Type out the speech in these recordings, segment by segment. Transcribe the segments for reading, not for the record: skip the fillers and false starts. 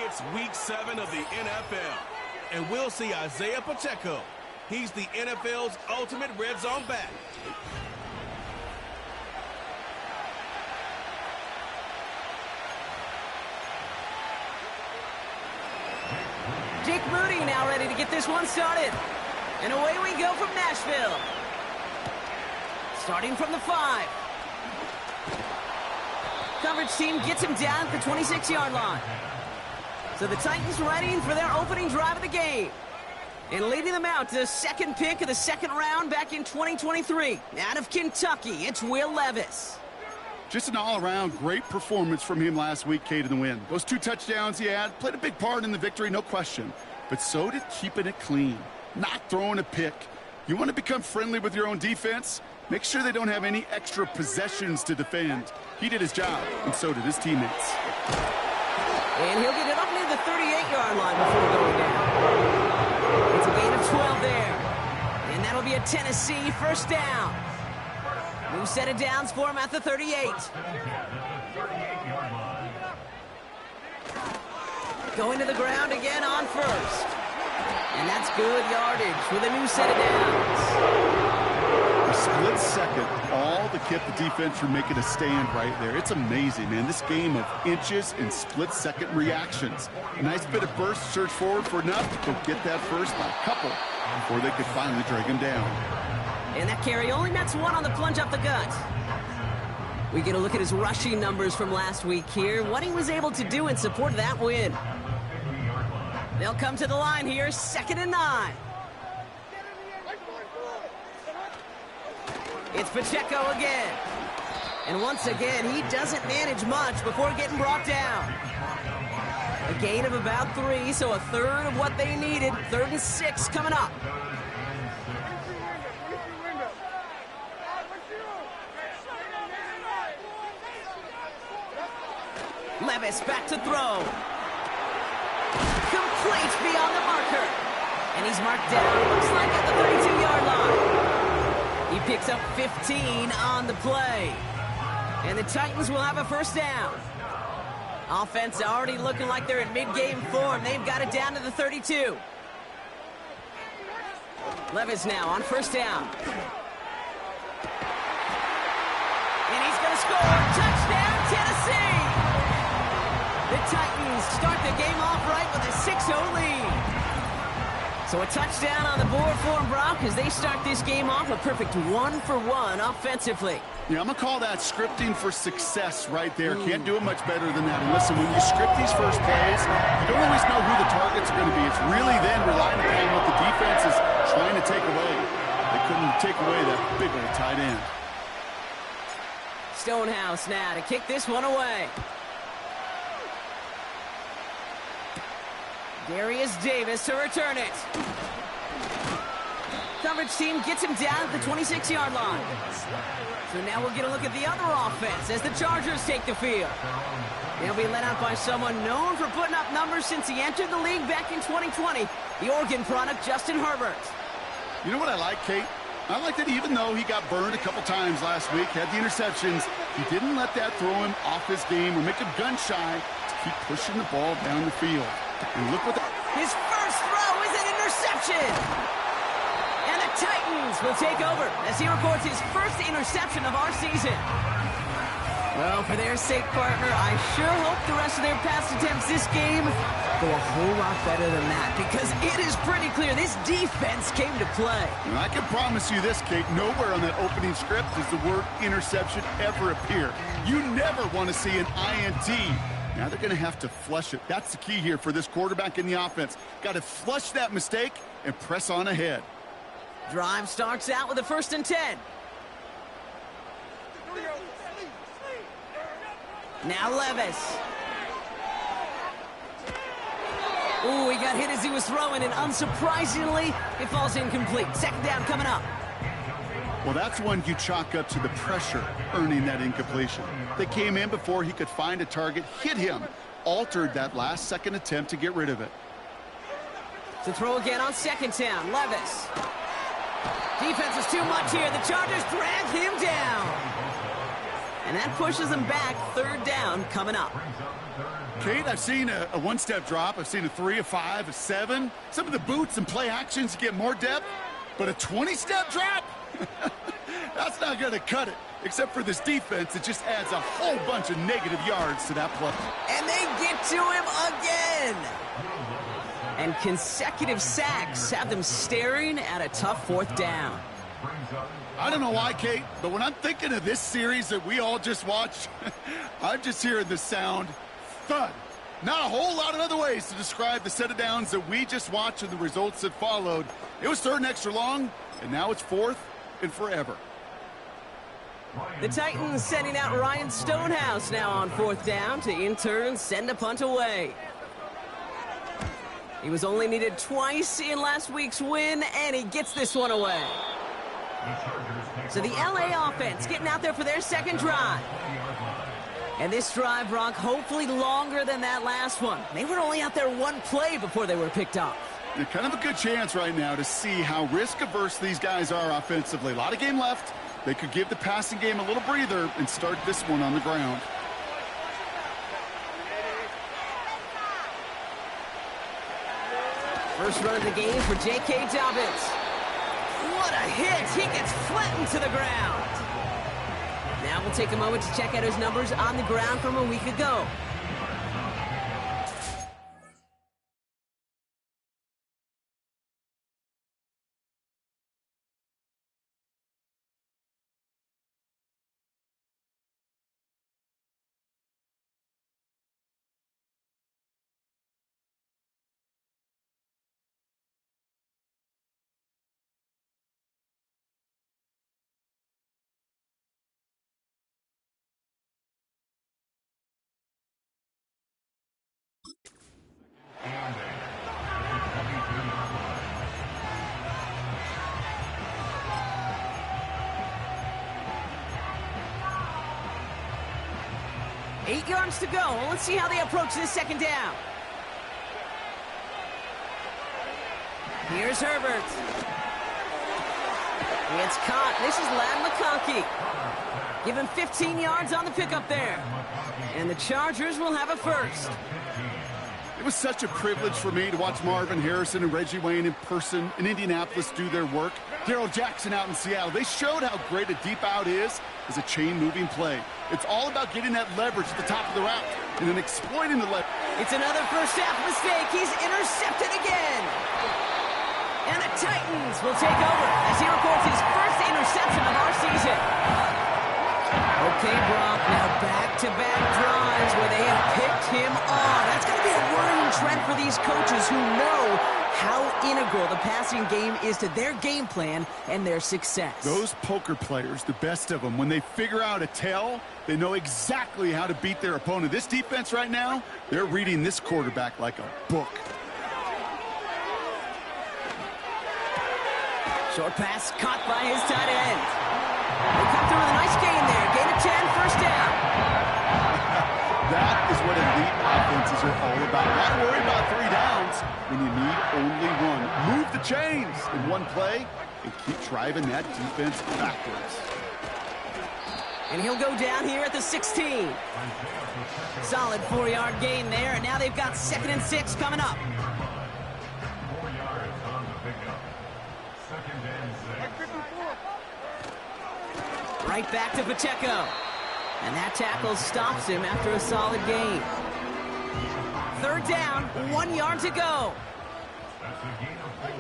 It's week 7 of the NFL, and we'll see Isaiah Pacheco. He's the NFL's ultimate red zone back. Jake Moody now ready to get this one started. And away we go from Nashville. Starting from the 5. Coverage team gets him down at the 26-yard line. So the Titans ready for their opening drive of the game. And leading them out to the second pick of the second round back in 2023. Out of Kentucky, it's Will Levis. Just an all-around great performance from him last week, Kate, in the win. Those 2 touchdowns he had played a big part in the victory, no question. But so did keeping it clean, not throwing a pick. You want to become friendly with your own defense? Make sure they don't have any extra possessions to defend. He did his job, and so did his teammates. And he'll get it up near the 38-yard line before going down. It's a gain of 12 there. And that'll be a Tennessee first down. New set of downs for him at the 38. Going to the ground again on first. And that's good yardage with a new set of downs. A split second, all to keep the defense from making a stand right there. It's amazing, man. This game of inches and split-second reactions. A nice bit of burst, search forward for enough to go get that first by a couple before they could finally drag him down. And that carry only nets 1 on the plunge up the gut. We get a look at his rushing numbers from last week here. What he was able to do in support of that win. They'll come to the line here, 2nd and 9. It's Pacheco again. And once again, he doesn't manage much before getting brought down. A gain of about 3, so a third of what they needed. 3rd and 6 coming up. Levis back to throw. Complete beyond the marker. And he's marked down, looks like at the 32-yard line. He picks up 15 on the play. And the Titans will have a first down. Offense already looking like they're in mid-game form. They've got it down to the 32. Levis now on first down. And he's going to score. Touchdown, Tennessee! The Titans start the game off right with a 6-0 lead. So a touchdown on the board for them, Brock, as they start this game off a perfect 1-for-1 offensively. Yeah, I'm going to call that scripting for success right there. Can't do it much better than that. And listen, when you script these first plays, you don't always know who the targets are going to be. It's really then relying upon what the defense is trying to take away. They couldn't take away that big old tight end. Stonehouse now to kick this one away. Darius Davis to return it. Coverage team gets him down at the 26-yard line. So now we'll get a look at the other offense as the Chargers take the field. They'll be led out by someone known for putting up numbers since he entered the league back in 2020, the Oregon product, Justin Herbert. You know what I like, Kate? I like that even though he got burned a couple times last week, had the interceptions, he didn't let that throw him off his game or make him gun-shy to keep pushing the ball down the field. And look what his first throw is an interception. And the Titans will take over as he records his first interception of our season. Well, for their sake, partner, I sure hope the rest of their pass attempts this game go a whole lot better than that, because it is pretty clear this defense came to play. And I can promise you this, Kate, nowhere on that opening script does the word interception ever appear. You never want to see an INT. Now they're going to have to flush it. That's the key here for this quarterback in the offense. Got to flush that mistake and press on ahead. Drive starts out with a 1st and 10. Now Levis. Ooh, he got hit as he was throwing, and unsurprisingly, it falls incomplete. 2nd down coming up. Well, that's one you chalk up to the pressure earning that incompletion. They came in before he could find a target, hit him, altered that last-second attempt to get rid of it. To throw again on 2nd down, Levis. Defense is too much here. The Chargers drag him down. And that pushes them back. Third down coming up. Kate, I've seen a one-step drop. I've seen a 3, a 5, a 7. Some of the boots and play actions get more depth. But a 20-step drop? That's not going to cut it. Except for this defense, it just adds a whole bunch of negative yards to that play. And they get to him again. And consecutive sacks have them staring at a tough fourth down. I don't know why, Kate, but when I'm thinking of this series that we all just watched, I'm just hearing the sound thud. Not a whole lot of other ways to describe the set of downs that we just watched and the results that followed. It was third and extra long, and now it's fourth and forever. The Titans sending out Ryan Stonehouse now on fourth down to in turn send a punt away. He was only needed twice in last week's win, and he gets this one away. So the LA offense getting out there for their second drive. And this drive, Brock, hopefully longer than that last one. They were only out there one play before they were picked off. They're kind of a good chance right now to see how risk-averse these guys are offensively. A lot of game left. They could give the passing game a little breather and start this one on the ground. First run of the game for J.K. Dobbins. What a hit! He gets flattened to the ground. Now we'll take a moment to check out his numbers on the ground from a week ago. Eight yards to go. Let's see how they approach this second down. Here's Herbert. It's caught. This is Ladd McConkey. Give him 15 yards on the pickup there. And the Chargers will have a first. It was such a privilege for me to watch Marvin Harrison and Reggie Wayne in person in Indianapolis do their work. Darrell Jackson out in Seattle. They showed how great a deep out is as a chain-moving play. It's all about getting that leverage at the top of the route and then exploiting the leverage. It's another first-half mistake. He's intercepted again. And the Titans will take over as he records his first interception of our season. Okay, Brock, now back-to-back drives where they have picked him on. That's going to be a worrying trend for these coaches who know how integral the passing game is to their game plan and their success. Those poker players, the best of them, when they figure out a tell, they know exactly how to beat their opponent. This defense right now, they're reading this quarterback like a book. Short pass caught by his tight end. They come through with a nice gain there. Gain of 10, first down. That is what elite offenses are all about. Not worry about 3 downs when you need only one. Move the chains in one play and keep driving that defense backwards. And he'll go down here at the 16. Solid 4-yard gain there, and now they've got 2nd and 6 coming up. 4 yards on the pickup. 2nd and 6. Right back to Pacheco. And that tackle stops him after a solid gain. 3rd down, 1 yard to go. That's a gain of 4.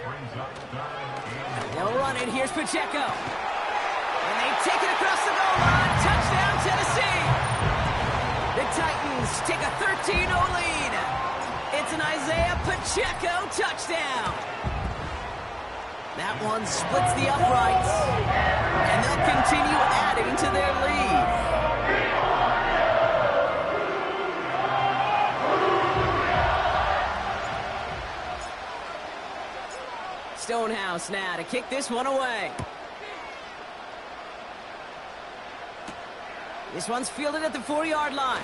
Brings up 3rd. They'll run it. Here's Pacheco. And they take it across the goal line. Touchdown, Tennessee. The Titans take a 13-0 lead. It's an Isaiah Pacheco touchdown. That one splits the uprights. And they'll continue adding to their lead. Stonehouse now to kick this one away. This one's fielded at the 4-yard line.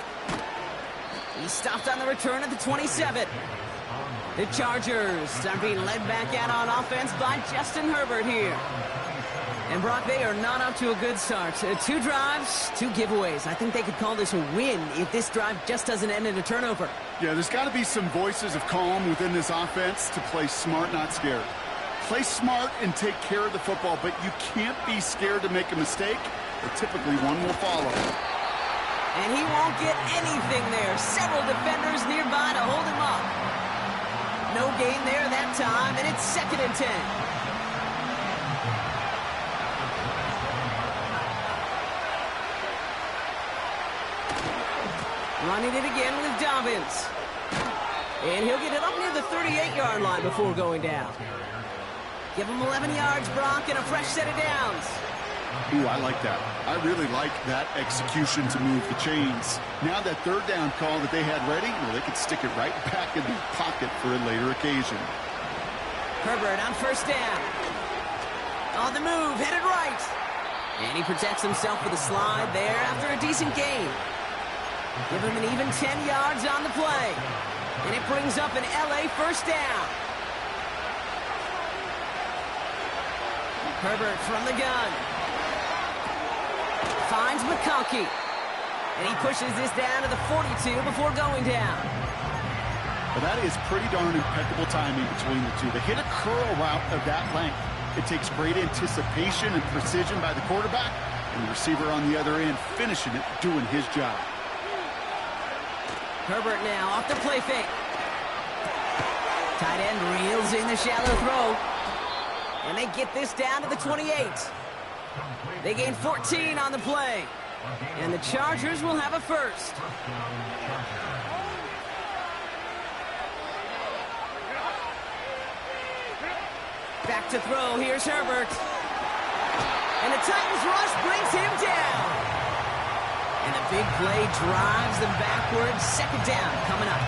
He stopped on the return at the 27. The Chargers are being led back out on offense by Justin Herbert here. And Brock, they are not up to a good start. 2 drives, 2 giveaways. I think they could call this a win if this drive just doesn't end in a turnover. Yeah, there's got to be some voices of calm within this offense to play smart, not scared. Play smart and take care of the football, but you can't be scared to make a mistake, or typically one will follow. And he won't get anything there. Several defenders nearby to hold him up. No gain there that time, and it's 2nd and 10. Running it again with Dobbins. And he'll get it up near the 38-yard line before going down. Give him 11 yards, Brock, and a fresh set of downs. Ooh, I like that. I really like that execution to move the chains. Now that 3rd down call that they had ready, well, they could stick it right back in the pocket for a later occasion. Herbert on 1st down. On the move, headed right. And he protects himself with a slide there after a decent gain. Give him an even 10 yards on the play. And it brings up an LA 1st down. Herbert from the gun. Finds McConkey. And he pushes this down to the 42 before going down. Well, that is pretty darn impeccable timing between the two. They hit a curl route of that length. It takes great anticipation and precision by the quarterback, and the receiver on the other end finishing it, doing his job. Herbert now off the play fake. Tight end reels in the shallow throw. And they get this down to the 28. They gain 14 on the play. And the Chargers will have a 1st. Back to throw. Here's Herbert. And the Titans rush brings him down. And a big play drives them backwards. 2nd down coming up.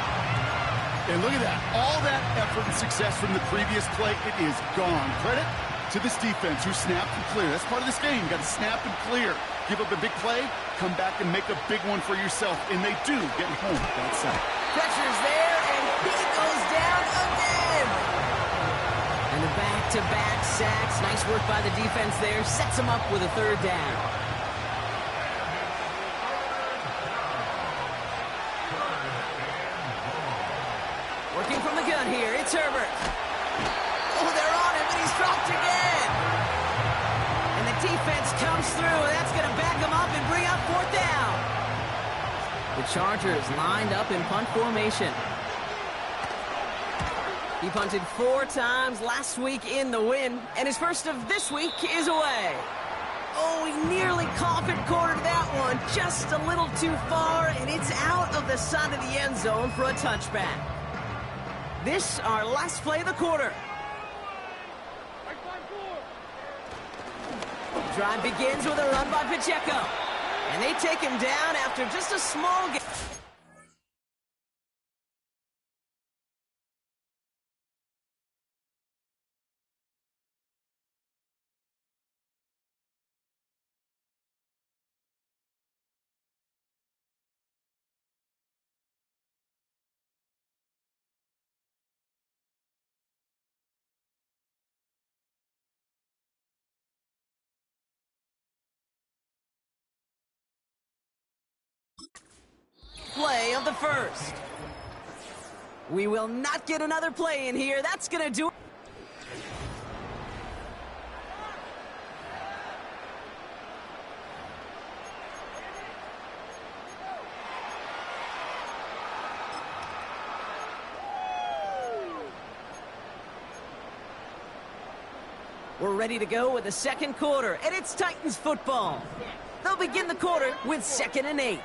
And look at that. All that effort and success from the previous play, it is gone. Credit to this defense who snapped and cleared. That's part of this game. You got to snap and clear. Give up a big play, come back and make a big one for yourself. And they do, getting home that sack. Pressure's there, and he goes down again. And the back-to-back sacks. Nice work by the defense there. Sets him up with a 3rd down. Working from the gun here, it's Herbert. Oh, they're on him, and he's dropped again. And the defense comes through, and that's going to back him up and bring up 4th down. The Chargers lined up in punt formation. He punted 4 times last week in the win, and his first of this week is away. Oh, he nearly coffin-cornered that one, just a little too far, and it's out of the side of the end zone for a touchback. This, our last play of the quarter. Drive begins with a run by Pacheco. And they take him down after just a small gain. Play of the 1st. We will not get another play in here. That's going to do it. We're ready to go with the 2nd quarter, and it's Titans football. They'll begin the quarter with 2nd and 8.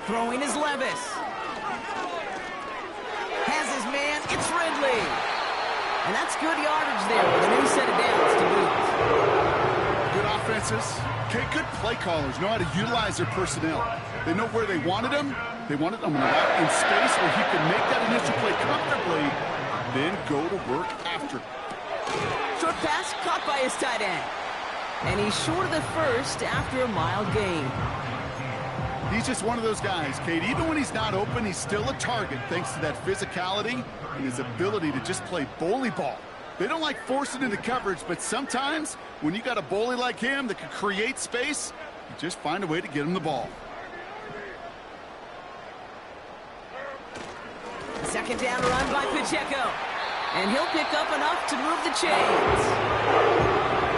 Throwing is Levis. Has his man, it's Ridley. And that's good yardage there with a new set of downs to boot. Good offenses. Okay, good play callers know how to utilize their personnel. They know where they wanted them. They wanted them in space where he could make that initial play comfortably, then go to work after. Short pass caught by his tight end. And he's short of the 1st after a mild gain. He's just one of those guys, Kate. Even when he's not open, he's still a target thanks to that physicality and his ability to just play bully ball. They don't like forcing into coverage, but sometimes when you got a bully like him that can create space, you just find a way to get him the ball. Second down run by Pacheco. And he'll pick up enough to move the chains.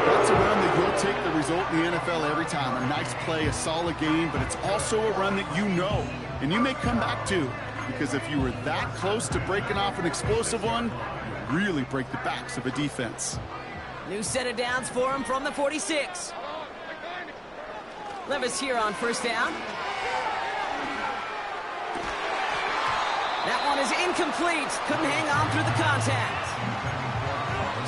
That's a run that you'll take the result in the NFL every time. A nice play, a solid game, but it's also a run that you know, and you may come back to, because if you were that close to breaking off an explosive one, you really break the backs of a defense. New set of downs for him from the 46. Levis here on first down. That one is incomplete. Couldn't hang on through the contact.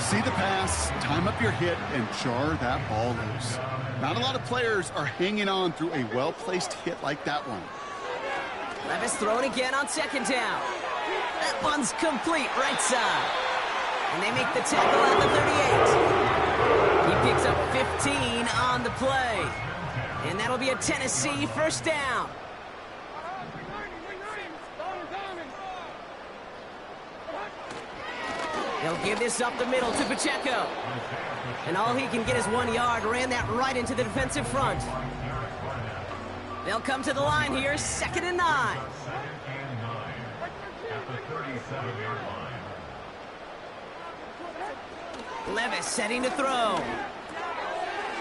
See the pass, time up your hit, and jar that ball loose. Not a lot of players are hanging on through a well-placed hit like that one. Levis throwing again on second down. That one's complete right side. And they make the tackle at the 38. He picks up 15 on the play. And that'll be a Tennessee first down. He'll give this up the middle to Pacheco. And all he can get is 1 yard. Ran that right into the defensive front. They'll come to the line here, 2nd and 9. At the 37-yard line. Levis setting to throw.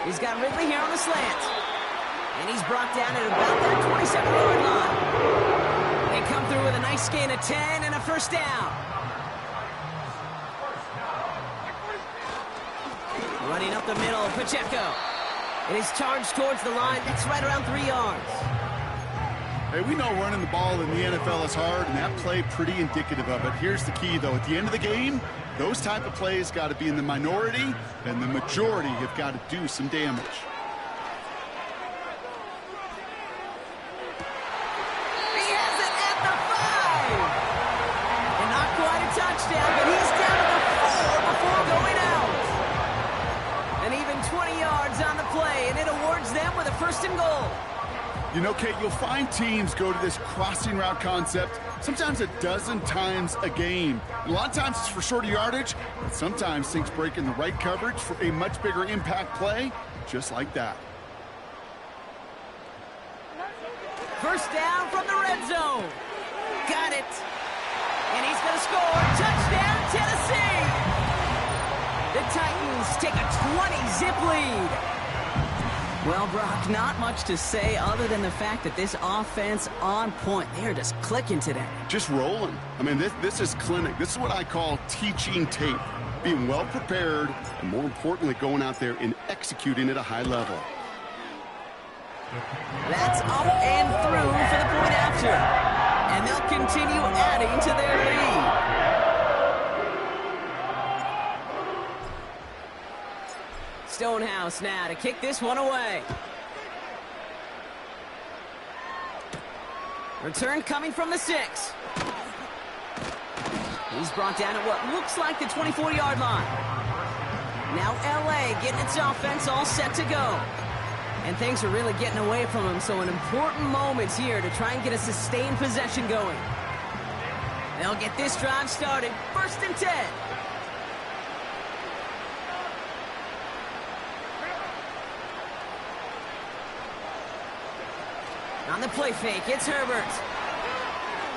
He's got Ridley here on the slant. And he's brought down at about that 27-yard line. They come through with a nice gain of 10 and a first down. Running up the middle, Pacheco. And he's charged towards the line. That's right around 3 yards. Hey, we know running the ball in the NFL is hard, and that play pretty indicative of it. Here's the key, though. At the end of the game, those type of plays got to be in the minority, and the majority have got to do some damage. He has it at the 5. And not quite a touchdown, but he's down at the 4 before going out. And even 20 yards on the play, and it awards them with a 1st and goal. You know, Kate, you'll find teams go to this crossing route concept sometimes a dozen times a game. And a lot of times it's for shorter yardage, but sometimes things break in the right coverage for a much bigger impact play, just like that. First down from the red zone. Got it. And he's going to score. Touchdown, Tennessee. The Titans take a 20-zip lead. Well, Brock, not much to say other than the fact that this offense on point. They are just clicking today. Just rolling. I mean, this is clinic. This is what I call teaching tape. Being well prepared, and more importantly, going out there and executing at a high level. That's up and through for the point after. And they'll continue adding to their lead. Stonehouse now to kick this one away. Return coming from the 6. He's brought down at what looks like the 24-yard line. Now LA getting its offense all set to go. And things are really getting away from him, so an important moment here to try and get a sustained possession going. They'll get this drive started. 1st and 10. On the play fake, it's Herbert.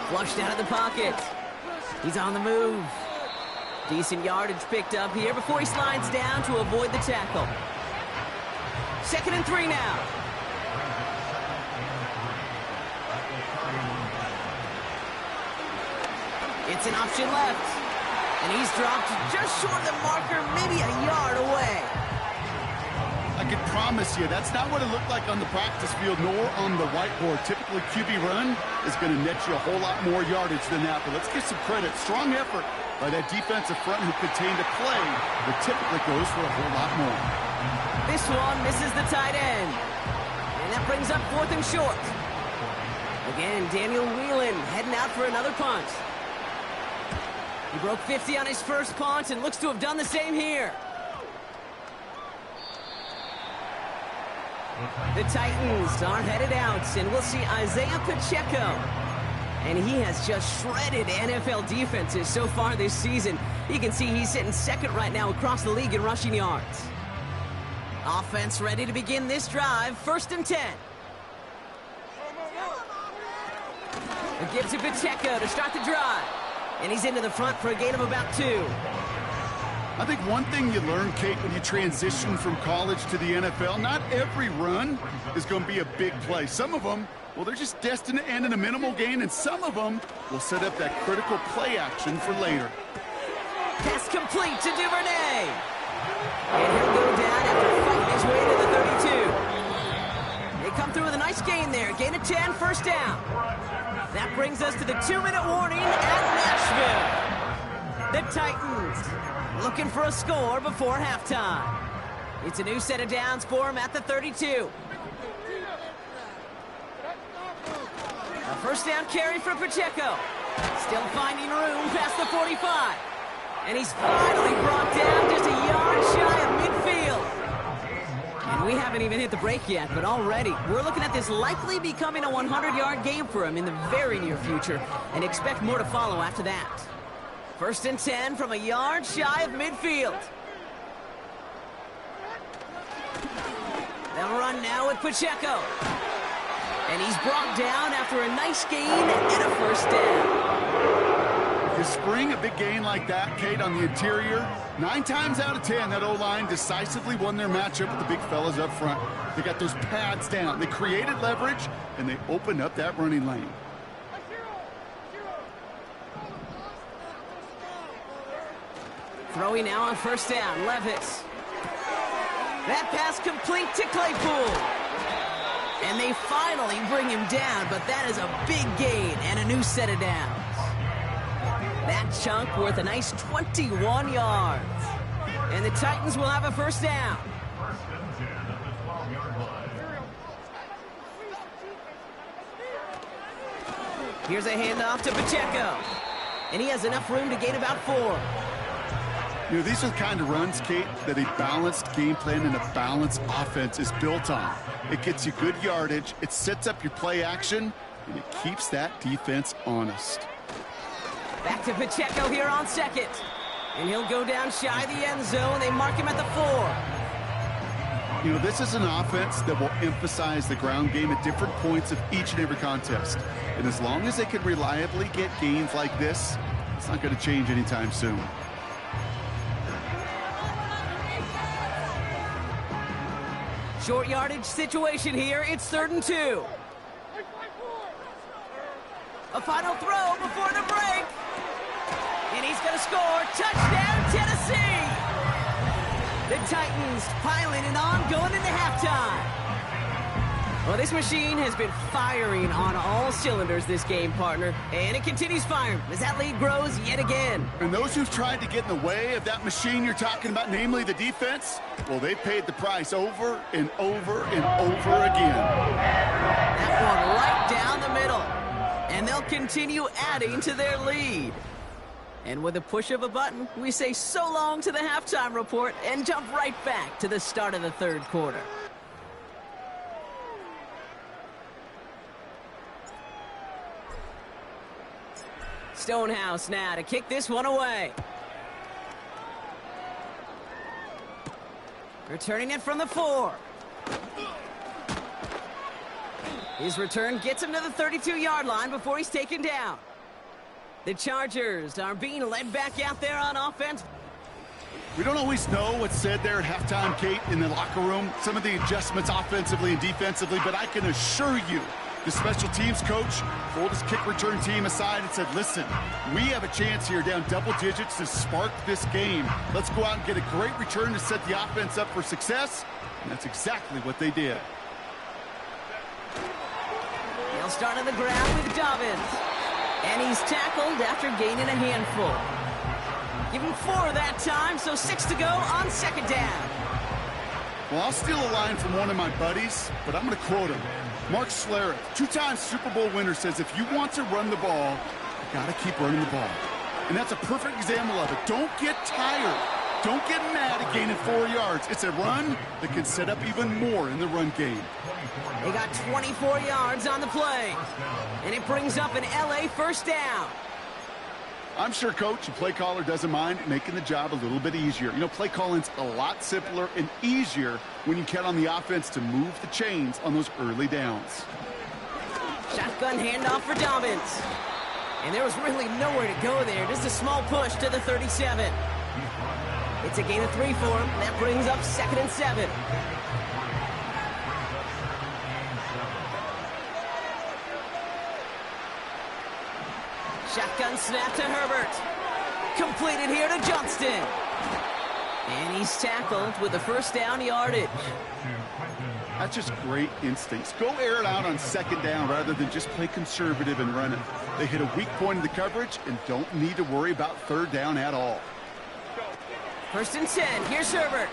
Flushed out of the pocket. He's on the move. Decent yardage picked up here before he slides down to avoid the tackle. 2nd and 3 now. It's an option left. And he's dropped just short of the marker, maybe a yard away. I can promise you, that's not what it looked like on the practice field nor on the whiteboard. Typically, QB run is going to net you a whole lot more yardage than that. But let's give some credit. Strong effort by that defensive front who contained a play that typically goes for a whole lot more. This one misses the tight end. And that brings up 4th and short. Again, Daniel Whelan heading out for another punt. He broke 50 on his first punt and looks to have done the same here. The Titans are headed out, and we'll see Isaiah Pacheco. And he has just shredded NFL defenses so far this season. You can see he's sitting second right now across the league in rushing yards. Offense ready to begin this drive. 1st and 10. It gives to Pacheco to start the drive. And he's into the front for a gain of about 2. I think one thing you learn, Kate, when you transition from college to the NFL, not every run is going to be a big play. Some of them, well, they're just destined to end in a minimal gain, and some of them will set up that critical play action for later. Pass complete to Duvernay. And he'll go down after fighting his way to the 32. They come through with a nice gain there. Gain of 10, 1st down. That brings us to the 2-minute warning at Nashville. The Titans looking for a score before halftime. It's a new set of downs for him at the 32. A 1st down carry for Pacheco. Still finding room past the 45. And he's finally brought down just a yard shy of midfield. And we haven't even hit the break yet, but already we're looking at this likely becoming a 100-yard game for him in the very near future, and expect more to follow after that. 1st and 10 from a yard shy of midfield. They'll run now with Pacheco. And he's brought down after a nice gain and a 1st down. You spring a big gain like that, Kate, on the interior, 9 times out of 10, that O-line decisively won their matchup with the big fellas up front. They got those pads down. They created leverage, and they opened up that running lane. Throwing now on 1st down, Levis. That pass complete to Claypool. And they finally bring him down, but that is a big gain and a new set of downs. That chunk worth a nice 21 yards. And the Titans will have a 1st down. Here's a handoff to Pacheco. And he has enough room to gain about 4. You know, these are the kind of runs, Kate, that a balanced game plan and a balanced offense is built on. It gets you good yardage, it sets up your play action, and it keeps that defense honest. Back to Pacheco here on 2nd. And he'll go down shy of the end zone. They mark him at the 4. You know, this is an offense that will emphasize the ground game at different points of each and every contest. And as long as they can reliably get gains like this, it's not going to change anytime soon. Short yardage situation here. It's 3rd and 2. A final throw before the break. And he's going to score. Touchdown, Tennessee! The Titans piling it on, going into halftime. Well, this machine has been firing on all cylinders this game, partner. And it continues firing as that lead grows yet again. And those who've tried to get in the way of that machine you're talking about, namely the defense, well, they paid the price over and over and over again. That one right down the middle. And they'll continue adding to their lead. And with a push of a button, we say so long to the halftime report and jump right back to the start of the 3rd quarter. Stonehouse now to kick this one away. Returning it from the 4. His return gets him to the 32-yard line before he's taken down. The Chargers are being led back out there on offense. We don't always know what's said there at halftime, Kate, in the locker room. Some of the adjustments offensively and defensively, but I can assure you, the special teams coach pulled his kick return team aside and said, listen, we have a chance here down double digits to spark this game. Let's go out and get a great return to set the offense up for success. And that's exactly what they did. They'll start on the ground with Dobbins. And he's tackled after gaining a handful. Give him 4 that time, so 6 to go on 2nd down. Well, I'll steal a line from one of my buddies, but I'm going to quote him. Mark Schlereth, 2-time Super Bowl winner, says if you want to run the ball, you got to keep running the ball. And that's a perfect example of it. Don't get tired. Don't get mad at gaining 4 yards. It's a run that can set up even more in the run game. They got 24 yards on the play. And it brings up an LA first down. I'm sure coach and play caller doesn't mind making the job a little bit easier. You know, play calling's a lot simpler and easier when you count on the offense to move the chains on those early downs. Shotgun handoff for Dobbins. And there was really nowhere to go there. Just a small push to the 37. It's a gain of 3 for him. That brings up 2nd and 7. Shotgun snap to Herbert. Completed here to Johnston. And he's tackled with the first down yardage. That's just great instincts. Go air it out on 2nd down rather than just play conservative and run it. They hit a weak point in the coverage and don't need to worry about 3rd down at all. 1st and 10. Here's Herbert.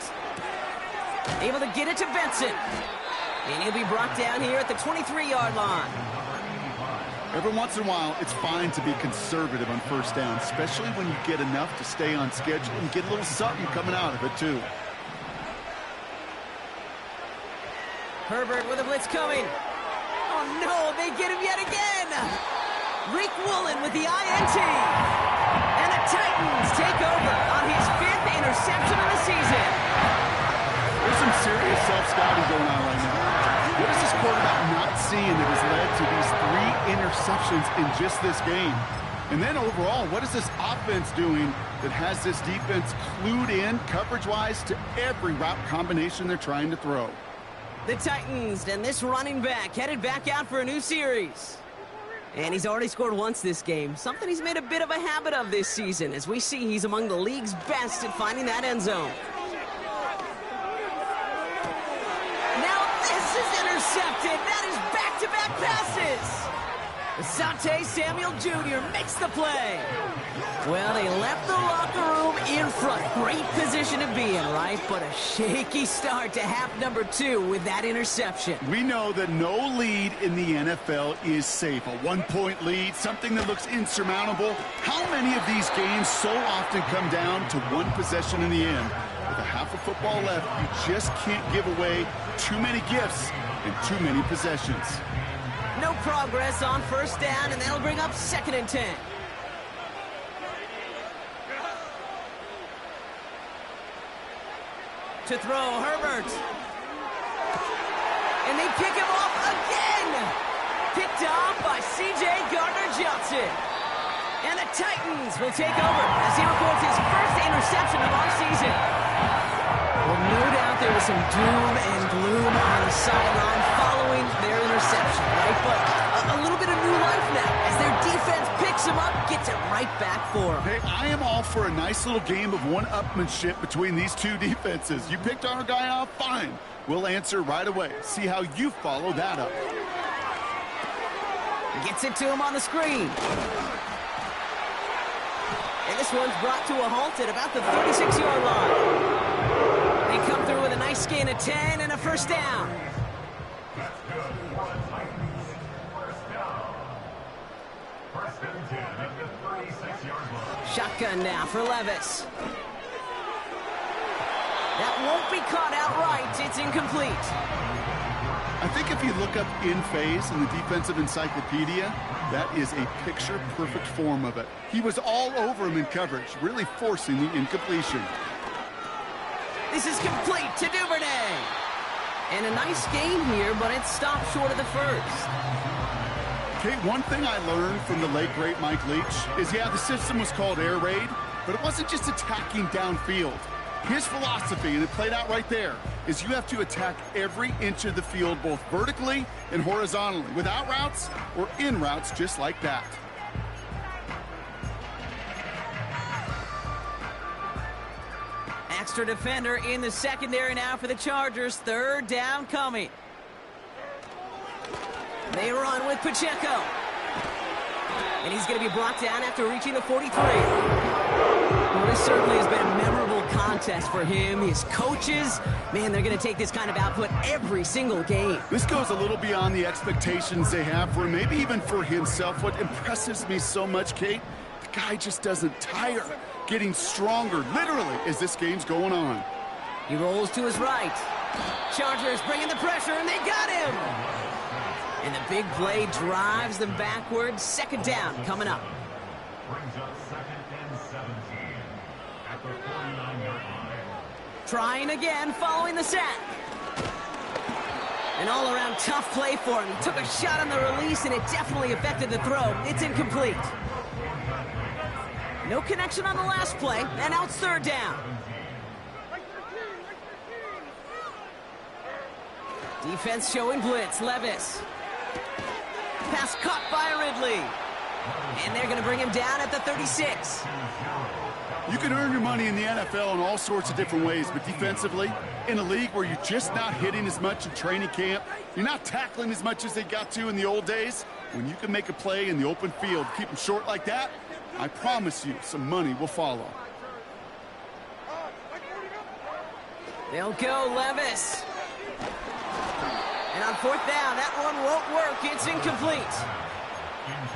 Able to get it to Benson. And he'll be brought down here at the 23-yard line. Every once in a while, it's fine to be conservative on 1st down, especially when you get enough to stay on schedule and get a little something coming out of it, too. Herbert with a blitz coming. Oh, no, they get him yet again. Rick Woolen with the INT. And the Titans take over on his 5th interception of the season. There's some serious self-scouting going on right now. What is this quarterback not seeing that has led to these 3 interceptions in just this game? And then overall, what is this offense doing that has this defense clued in coverage-wise to every route combination they're trying to throw? The Titans and this running back headed back out for a new series. And he's already scored once this game, something he's made a bit of a habit of this season. As we see, he's among the league's best at finding that end zone. Intercepted. That is back-to-back passes. Asante Samuel Jr. makes the play. Well, they left the locker room in front. Great position to be in, right? But a shaky start to half number 2 with that interception. We know that no lead in the NFL is safe. A 1-point lead, something that looks insurmountable. How many of these games so often come down to one possession in the end? With a half of football left, you just can't give away too many gifts and too many possessions. No progress on 1st down, and that'll bring up 2nd and 10. To throw, Herbert. And they pick him off again. Picked off by C.J. Gardner-Johnson. And the Titans will take over as he records his 1st interception of our season. Well, no doubt there was some doom and gloom on the sideline following their interception, right? But a little bit of new life now as their defense picks him up, gets it right back for him. Hey, I am all for a nice little game of one-upmanship between these 2 defenses. You picked our guy off, fine. We'll answer right away. See how you follow that up. Gets it to him on the screen. And this one's brought to a halt at about the 36-yard line. They come through with a nice gain of 10 and a 1st down. That's good for the Titans. 1st down. 1st and 10 at the 36-yard line. Shotgun now for Levis. That won't be caught outright. It's incomplete. I think if you look up in phase in the defensive encyclopedia, that is a picture-perfect form of it. He was all over him in coverage, really forcing the incompletion. This is complete to Duvernay. And a nice gain here, but it stopped short of the 1st. Okay, one thing I learned from the late, great Mike Leach is, yeah, the system was called air raid, but it wasn't just attacking downfield. His philosophy, and it played out right there, is you have to attack every inch of the field, both vertically and horizontally, without routes or in routes just like that. Extra defender in the secondary now for the Chargers. 3rd down coming. They run with Pacheco. And he's going to be brought down after reaching the 43. Well, this certainly has been a memorable contest for him. His coaches, man, they're going to take this kind of output every single game. This goes a little beyond the expectations they have for him, maybe even for himself. What impresses me so much, Kate, the guy just doesn't tire. Getting stronger, literally, as this game's going on. He rolls to his right. Chargers bringing the pressure, and they got him! And the big play drives them backwards. Second down coming up. Brings up 2nd and 17 at the 49-yard line. Trying again, following the sack. An all-around tough play for him. He took a shot on the release, and it definitely affected the throw. It's incomplete. No connection on the last play, and now it's third down. Defense showing blitz. Levis. Pass caught by Ridley. And they're going to bring him down at the 36. You can earn your money in the NFL in all sorts of different ways, but defensively, in a league where you're just not hitting as much in training camp, you're not tackling as much as they got to in the old days, when you can make a play in the open field, keep them short like that, I promise you some money will follow. They'll go Levis. And on fourth down, that one won't work. It's incomplete.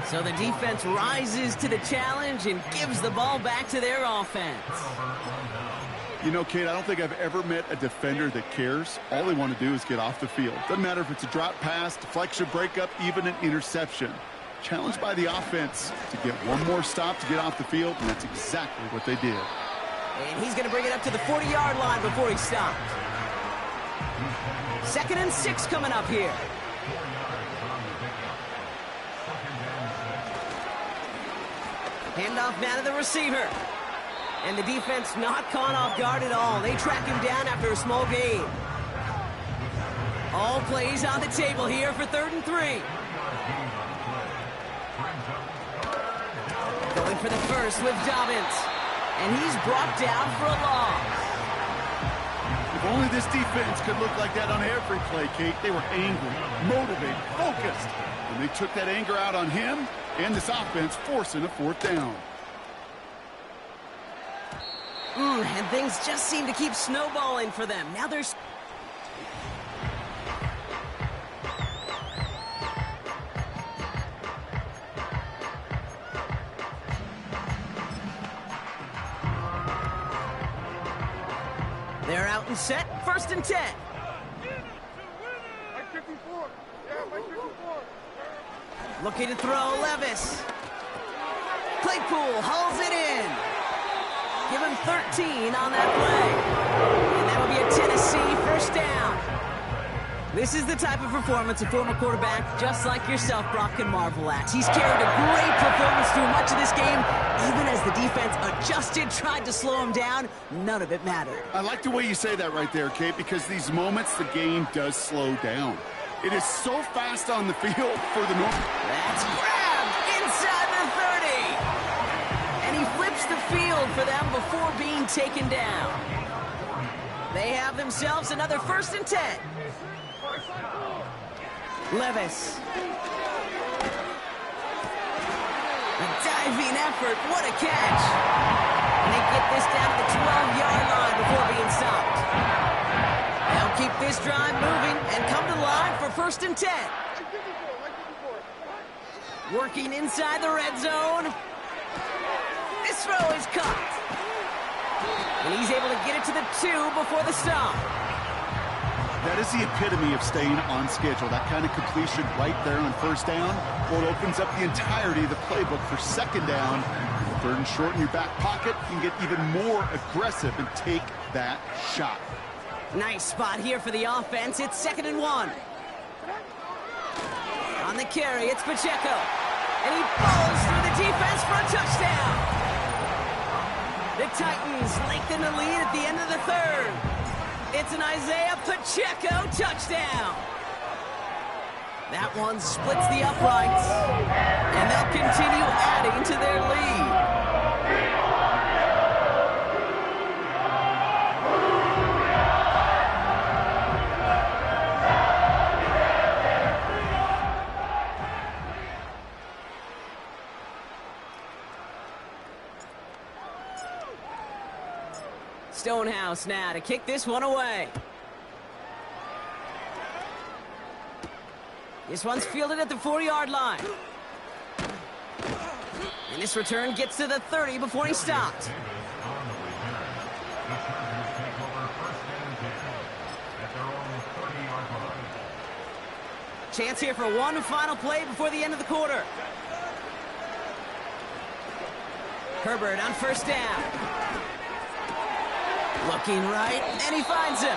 So the defense rises to the challenge and gives the ball back to their offense. You know, Kate, I don't think I've ever met a defender that cares. All they want to do is get off the field. Doesn't matter if it's a drop pass, deflection, breakup, even an interception. Challenged by the offense to get one more stop to get off the field, and that's exactly what they did. And he's going to bring it up to the 40-yard line before he stopped. 2nd and 6 coming up here. Handoff now to the receiver. And the defense not caught off guard at all. They track him down after a small gain. All plays on the table here for 3rd and 3. Going for the first with Dobbins. And he's brought down for a loss. If only this defense could look like that on every play, Kate. They were angry, motivated, focused. And they took that anger out on him and this offense, forcing a 4th down. And things just seem to keep snowballing for them. Now there's... They're out and set. 1st and 10. Looking to throw, Levis. Claypool hauls it in. Give him 13 on that play. And that'll be a Tennessee 1st down. This is the type of performance a former quarterback just like yourself, Brock, can marvel at. He's carried a great performance through much of this game. Even as the defense adjusted, tried to slow him down, none of it mattered. I like the way you say that right there, Kate, because these moments the game does slow down. It is so fast on the field for the North. That's grabbed inside the 30. And he flips the field for them before being taken down. They have themselves another 1st and 10. Levis. A diving effort. What a catch. And they get this down to the 12-yard line before being stopped. They'll keep this drive moving and come to the line for 1st and 10. Working inside the red zone. This throw is caught. And he's able to get it to the 2 before the stop. That is the epitome of staying on schedule. That kind of completion right there on 1st down. Well, it opens up the entirety of the playbook for 2nd down. 3rd and short in your back pocket. You can get even more aggressive and take that shot. Nice spot here for the offense. It's 2nd and 1. On the carry, it's Pacheco. And he falls through the defense for a touchdown. The Titans lengthen the lead at the end of the 3rd. It's an Isaiah Pacheco touchdown. That one splits the uprights. And they'll continue adding to their lead. Stonehouse now to kick this one away. This one's fielded at the 4-yard line. And And this return gets to the 30 before he stopped. Chance here for one final play before the end of the quarter. Herbert on first down. Looking right, and he finds him.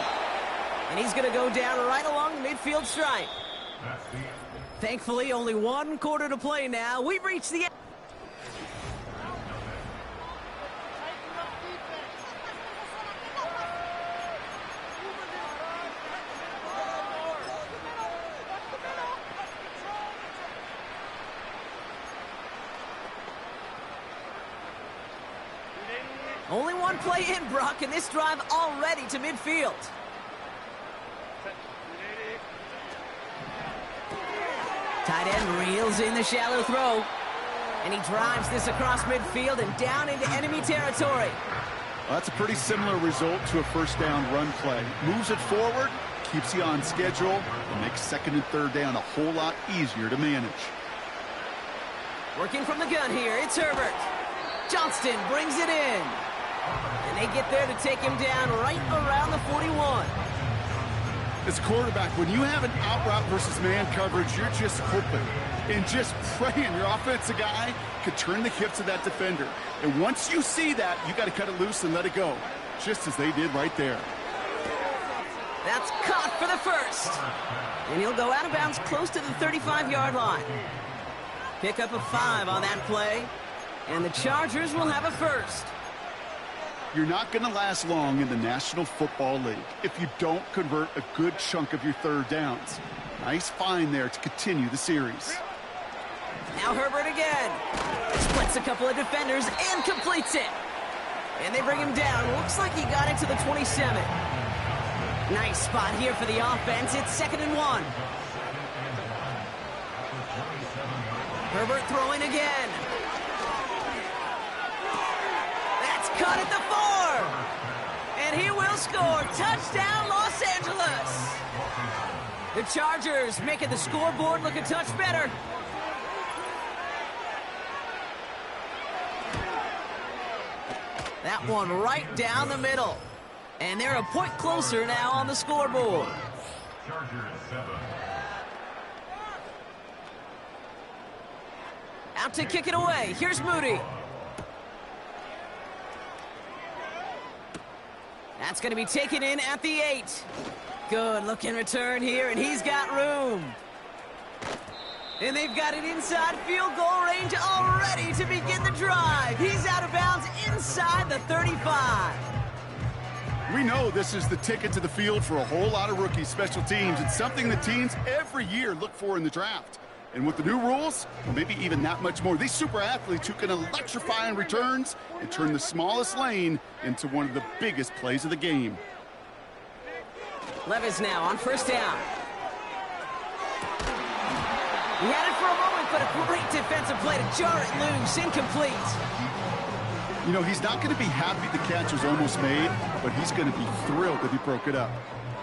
And he's going to go down right along the midfield stripe. Thankfully, only one quarter to play now. We've reached the end. Only one play in, Brock, and this drive already to midfield. Tight end reels in the shallow throw. And he drives this across midfield and down into enemy territory. Well, that's a pretty similar result to a first down run play. Moves it forward, keeps you on schedule, and makes second and third down a whole lot easier to manage. Working from the gun here, it's Herbert. Johnston brings it in. And they get there to take him down right around the 41. As a quarterback, when you have an out route versus man coverage, you're just hoping and just praying your offensive guy could turn the hips of that defender. And once you see that, you got to cut it loose and let it go, just as they did right there. That's caught for the first. And he'll go out of bounds close to the 35-yard line. Pick up a 5 on that play. And the Chargers will have a first. You're not going to last long in the National Football League if you don't convert a good chunk of your third downs. Nice find there to continue the series. Now Herbert again. Splits a couple of defenders and completes it. And they bring him down. Looks like he got it to the 27. Nice spot here for the offense. It's 2nd and 1. Herbert throwing again. That's caught at the 4. And he will score. Touchdown, Los Angeles. The Chargers making the scoreboard look a touch better. That one right down the middle. And they're a point closer now on the scoreboard. Chargers 7. Out to kick it away. Here's Moody. That's going to be taken in at the 8. Good looking return here, and he's got room. And they've got it inside field goal range already to begin the drive. He's out of bounds inside the 35. We know this is the ticket to the field for a whole lot of rookie special teams. It's something the teams every year look for in the draft. And with the new rules, well, maybe even that much more. These super athletes who can electrify in returns and turn the smallest lane into one of the biggest plays of the game. Levis now on first down. He had it for a moment, but a great defensive play to jar it loose. Incomplete. You know, he's not going to be happy the catch was almost made, but he's going to be thrilled that he broke it up.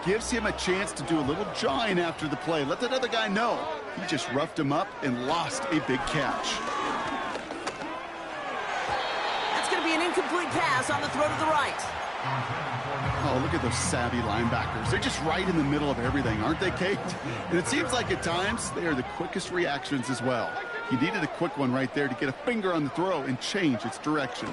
Gives him a chance to do a little jawing after the play. Let that other guy know. He just roughed him up and lost a big catch. That's going to be an incomplete pass on the throw to the right. Oh, look at those savvy linebackers. They're just right in the middle of everything, aren't they, Kate? And it seems like at times they are the quickest reactions as well. He needed a quick one right there to get a finger on the throw and change its direction.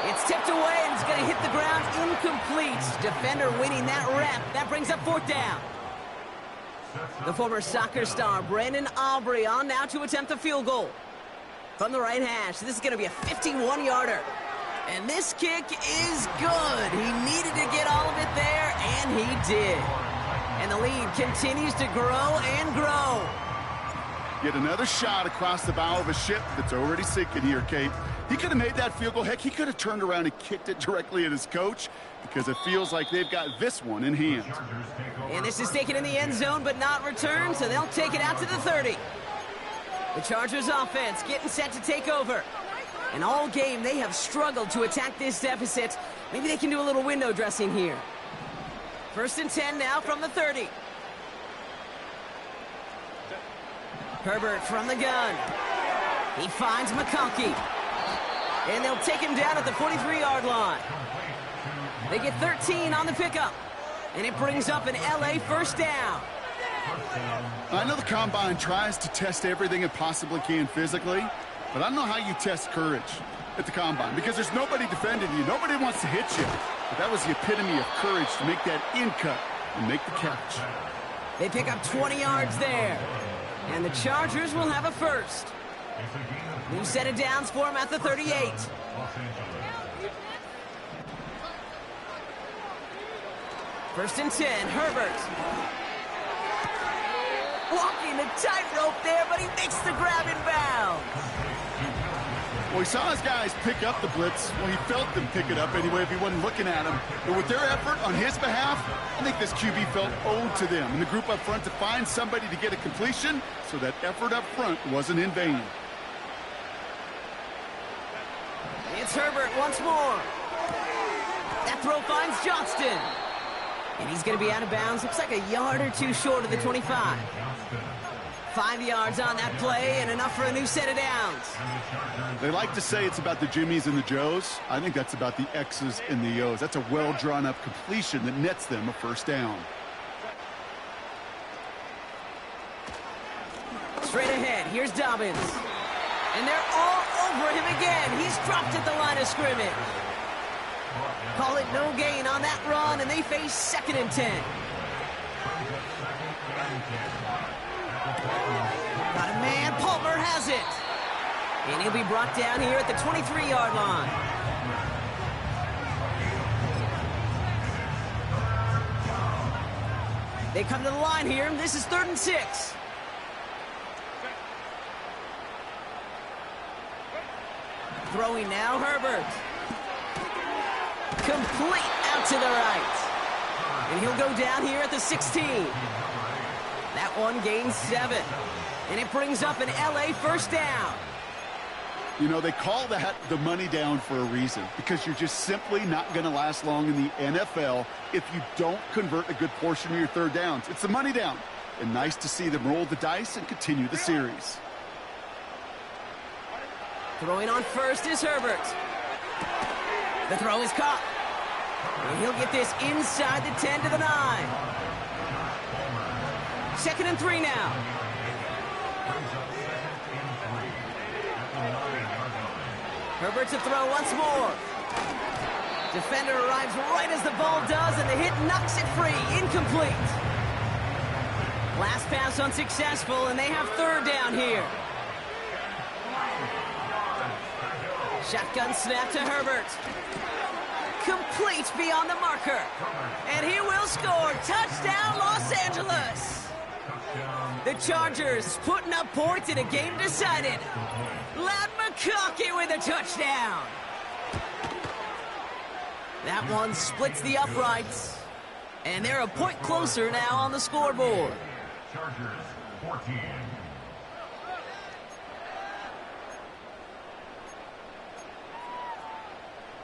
It's tipped away and it's going to hit the ground incomplete. Defender winning that rep. That brings up 4th down. The former soccer star Brandon Aubrey on now to attempt the field goal. From the right hash, this is going to be a 51-yarder. And this kick is good. He needed to get all of it there, and he did. And the lead continues to grow and grow. Get another shot across the bow of a ship that's already sinking here, Kate. He could have made that field goal. Heck, he could have turned around and kicked it directly at his coach because it feels like they've got this one in hand. And this is taken in the end zone but not returned, so they'll take it out to the 30. The Chargers offense getting set to take over. And all game, they have struggled to attack this deficit. Maybe they can do a little window dressing here. 1st and 10 now from the 30. Herbert from the gun. He finds McConkey. And they'll take him down at the 43-yard line. They get 13 on the pickup. And it brings up an LA first down. I know the Combine tries to test everything it possibly can physically, but I don't know how you test courage at the Combine because there's nobody defending you. Nobody wants to hit you. But that was the epitome of courage to make that in cut and make the catch. They pick up 20 yards there. And the Chargers will have a first. New set of downs for him at the 38. First and 10, Herbert. Walking the tightrope there, but he makes the grab in bounds. Well, he saw his guys pick up the blitz. Well, he felt them pick it up anyway if he wasn't looking at him. But with their effort on his behalf, I think this QB felt owed to them and the group up front to find somebody to get a completion, so that effort up front wasn't in vain. It's Herbert once more. That throw finds Johnston. And he's going to be out of bounds. Looks like a yard or two short of the 25. 5 yards on that play and enough for a new set of downs. They like to say it's about the Jimmies and the Joes. I think that's about the X's and the O's. That's a well-drawn-up completion that nets them a first down. Straight ahead, here's Dobbins. And they're all over him again. He's dropped at the line of scrimmage. Call it no gain on that run, and they face 2nd and 10. Got a man, Palmer has it. And he'll be brought down here at the 23-yard line. They come to the line here, and this is 3rd and 6. Throwing now, Herbert. Complete out to the right. And he'll go down here at the 16. That one gains 7. And it brings up an LA first down. You know, they call that the money down for a reason, because you're just simply not going to last long in the NFL if you don't convert a good portion of your third downs. It's the money down. And nice to see them roll the dice and continue the series. Throwing on first is Herbert. The throw is caught. And he'll get this inside the 10 to the 9. 2nd and 3 now. Herbert to throw once more. Defender arrives right as the ball does, and the hit knocks it free. Incomplete. Last pass unsuccessful, and they have 3rd down here. Shotgun snap to Herbert. Complete beyond the marker. And he will score. Touchdown, Los Angeles. The Chargers putting up points in a game decided. Lad McConkey with a touchdown. That one splits the uprights. And they're a point closer now on the scoreboard. Chargers 14.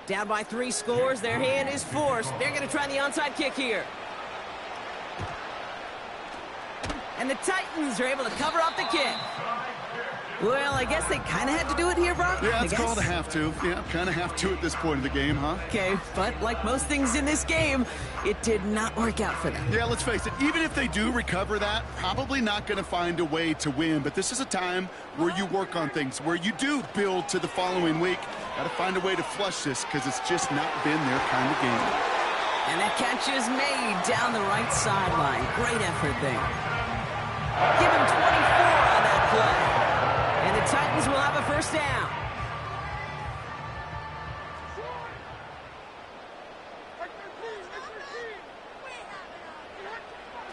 Down by 3 scores, their hand is forced. They're going to try the onside kick here. And the Titans are able to cover up the kick. Well, I guess they kind of had to do it here, Brock. Yeah, it's called a have to. Yeah, kind of have to at this point of the game, huh? Okay, but like most things in this game, it did not work out for them. Yeah, let's face it, even if they do recover that, probably not going to find a way to win. But this is a time where you work on things, where you do build to the following week. Got to find a way to flush this because it's just not been their kind of game. And that catch is made down the right sideline. Great effort there. Give him 24 on that play. And the Titans will have a first down.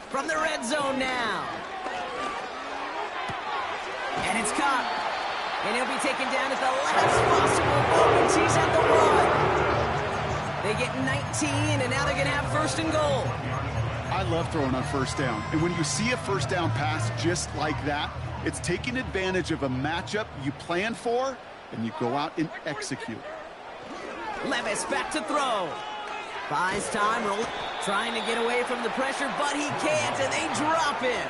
From the red zone now. And it's caught. And he'll be taken down at the last possible moment. He's at the 1. They get 19, and now they're going to have 1st and goal. I love throwing on first down. And when you see a first down pass just like that, it's taking advantage of a matchup you plan for, and you go out and execute. Levis back to throw. Buys time, roll, trying to get away from the pressure, but he can't, and they drop him.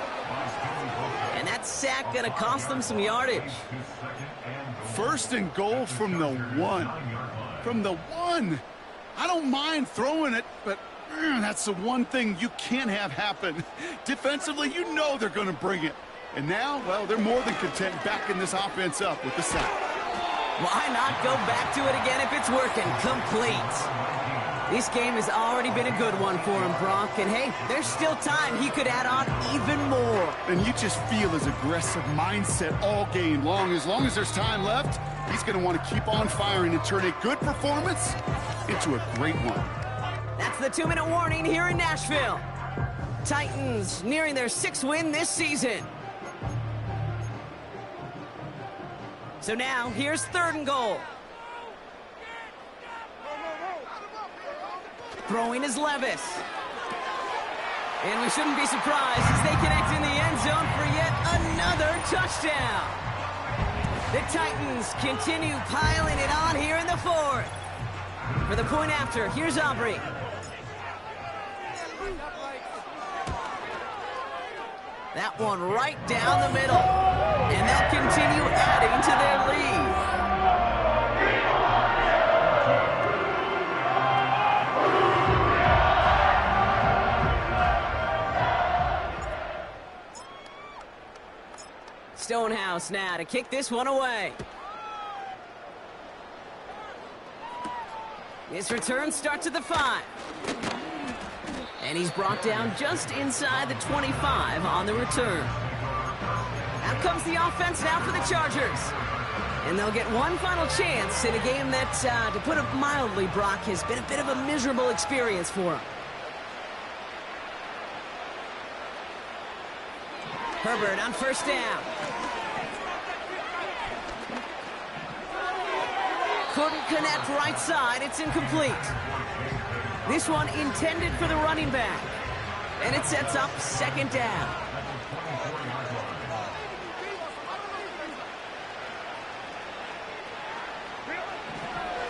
And that's sack going to cost them some yardage. First and goal from the 1. From the 1. I don't mind throwing it, but that's the one thing you can't have happen. Defensively, you know they're going to bring it. And now, well, they're more than content backing this offense up with the sack. Why not go back to it again if it's working? Complete. This game has already been a good one for him, Brock. And, hey, there's still time. He could add on even more. And you just feel his aggressive mindset all game long. As long as there's time left, he's going to want to keep on firing and turn a good performance into a great one. That's the 2-minute warning here in Nashville. Titans nearing their 6th win this season. So now, here's 3rd and goal. Throwing is Levis. And we shouldn't be surprised as they connect in the end zone for yet another touchdown. The Titans continue piling it on here in the 4th. For the point after, here's Aubrey. That one right down the middle. And they'll continue adding to their lead. Stonehouse now to kick this one away. His return starts at the 5. And he's brought down just inside the 25 on the return. Out comes the offense now for the Chargers. And they'll get one final chance in a game that, to put it mildly, Brock, has been a bit of a miserable experience for them. Herbert on 1st down. Couldn't connect right side. It's incomplete. This one intended for the running back. And it sets up 2nd down.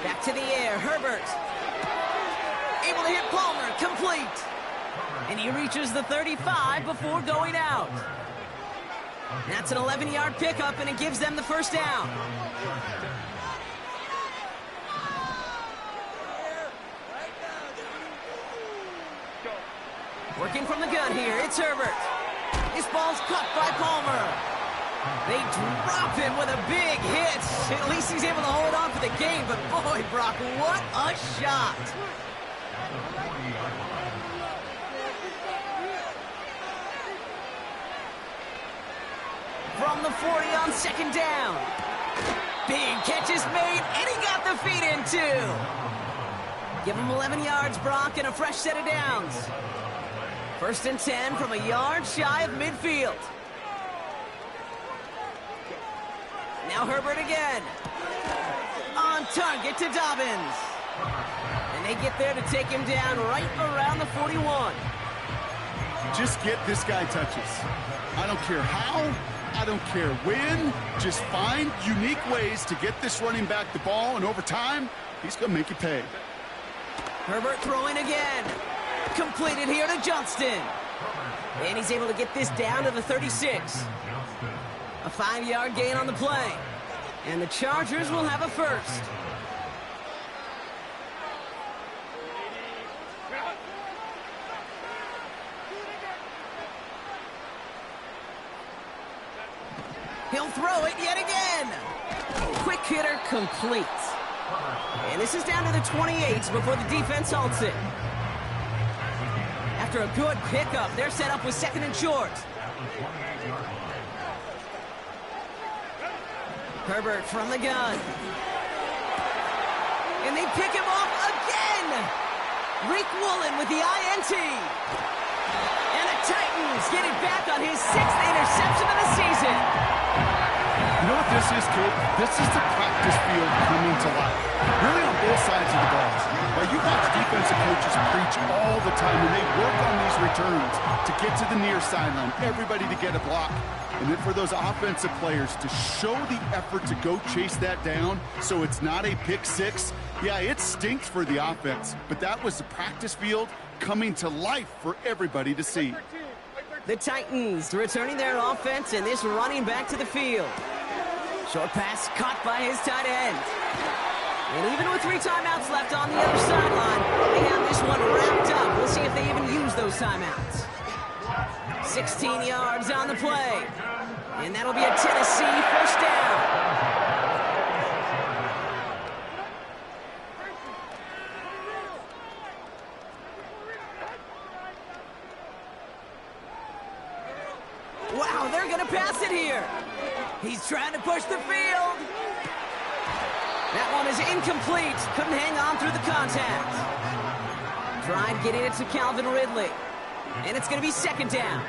Back to the air. Herbert. Able to hit Palmer. Complete. And he reaches the 35 before going out. That's an 11-yard pickup, and it gives them the 1st down. Working from the gun here, it's Herbert. This ball's caught by Palmer. They drop him with a big hit. At least he's able to hold on for the game, but boy, Brock, what a shot. From the 40 on 2nd down. Big catch is made, and he got the feet in too. Give him 11 yards, Brock, and a fresh set of downs. 1st and 10 from a yard shy of midfield. Now Herbert again. On target to Dobbins. And they get there to take him down right around the 41. Just get this guy touches. I don't care how, I don't care when. Just find unique ways to get this running back the ball, and over time, he's going to make you pay. Herbert throwing again. Completed here to Johnston. And he's able to get this down to the 36. A 5-yard gain on the play. And the Chargers will have a 1st. He'll throw it yet again. Quick hitter complete. And this is down to the 28 before the defense halts it. After a good pickup, they're set up with 2nd and short. Herbert from the gun. And they pick him off again. Reek Woolen with the INT. And the Titans get it back on his 6th interception of the season. You know what this is, kid? This is the practice field coming to life. Really on both sides of the balls. Now, you watch defensive coaches preach all the time, and they work on these returns to get to the near sideline, everybody to get a block. And then for those offensive players to show the effort to go chase that down so it's not a pick 6. Yeah, it stinks for the offense, but that was the practice field coming to life for everybody to see. The Titans returning their offense, and this running back to the field. Short pass caught by his tight end. And even with 3 timeouts left on the other sideline, they have this one wrapped up. We'll see if they even use those timeouts. 16 yards on the play. And that'll be a Tennessee first down. Wow, they're going to pass it here. He's trying to push the field. That one is incomplete. Couldn't hang on through the contact. Drive getting it to Calvin Ridley. And it's going to be second down.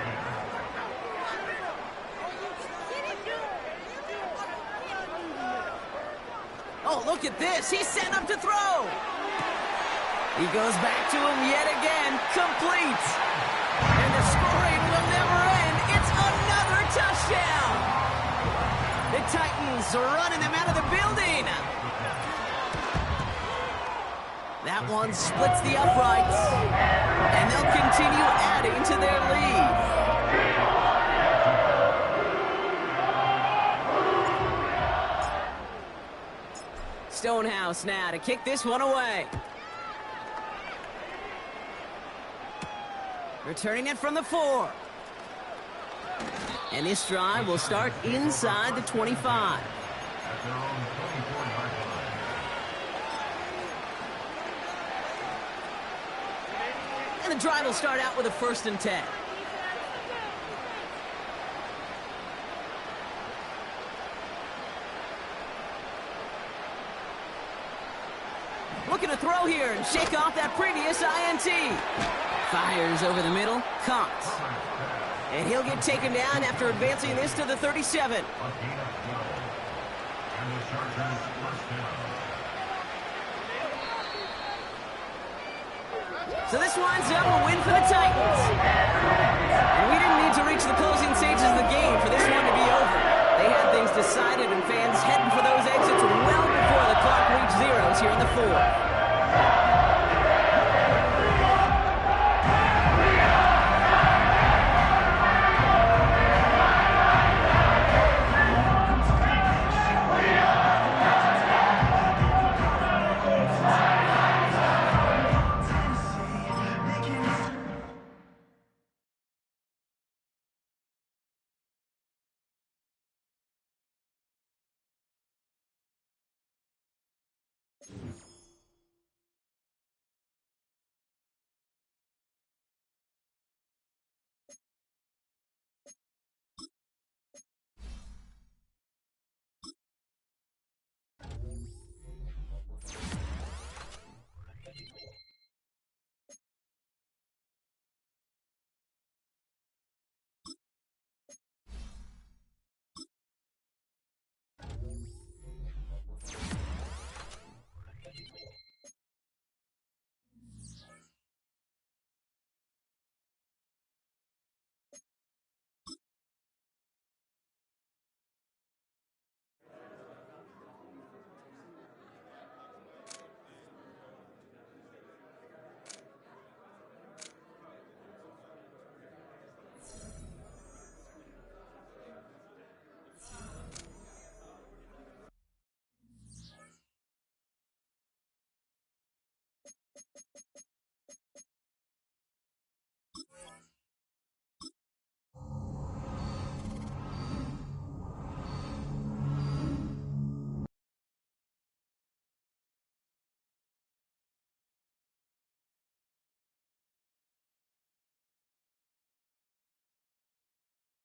Oh, look at this. He's setting up to throw. He goes back to him yet again. Complete. And the scoring will never end. It's another touchdown. The Titans are running them out of the building. That one splits the uprights. And they'll continue adding to their lead. Stonehouse now to kick this one away. Returning it from the 4. And this drive will start inside the 25. And the drive will start out with a 1st and 10. Looking to throw here and shake off that previous INT. Fires over the middle, caught. And he'll get taken down after advancing this to the 37. So this winds up a win for the Titans. And we didn't need to reach the closing stages of the game for this one to be over. They had things decided and fans heading